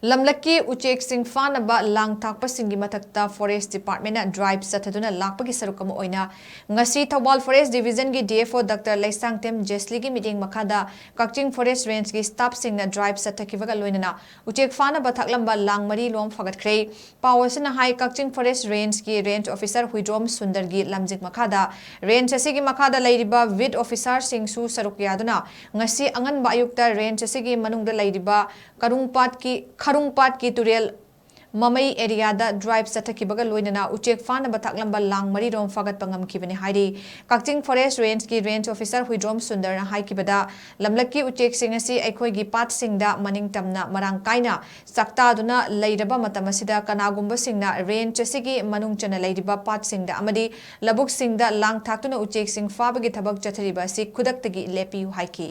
Lamlakki Uchek Fanaba Thakpa Singgi Mathakta Forest Department drive Chathaduna LAKPAGI SARUK OINA NGASI THOUBAL Forest Division gi DFO Dr. LEISHANGTHEM JEECEELEE gi meeting MAKHADA KAKCHING Forest Range gi staff SINGNA drive CHAKHAKHIBAGA LOINANA Uchek Fanaba THAKLAMBA Langmari lom FAGATKHRE Pawasana High KAKCHING Forest Range gi Range Officer Huidrom Sundar gi Lamjing MAKHADA Range asigi MAKHADA leiriba vid officer singsu saruk yaduna ngasi angan ba ayukta range asigi manungda leiriba Karungpat ki turel Mamai area da drive CHAKHAKHIBAGA LOINANA Uchek Fanaba THAKLAMBA Langmari rom fagat pangam kibani hairi KAKCHING Forest Range ki Range Officer Huidrom Sundar na hai kibada Lamlakki Uchek singasi aikoi gi pat singda maning tamna marang kaina Chathaduna leiraba matam asida kanagumba singna range asigi manung chana leiriba pat singda amadi labuk singda lang thaktuna Uchek sing fabagi thabak chathariba si khudaktagi lepi haiki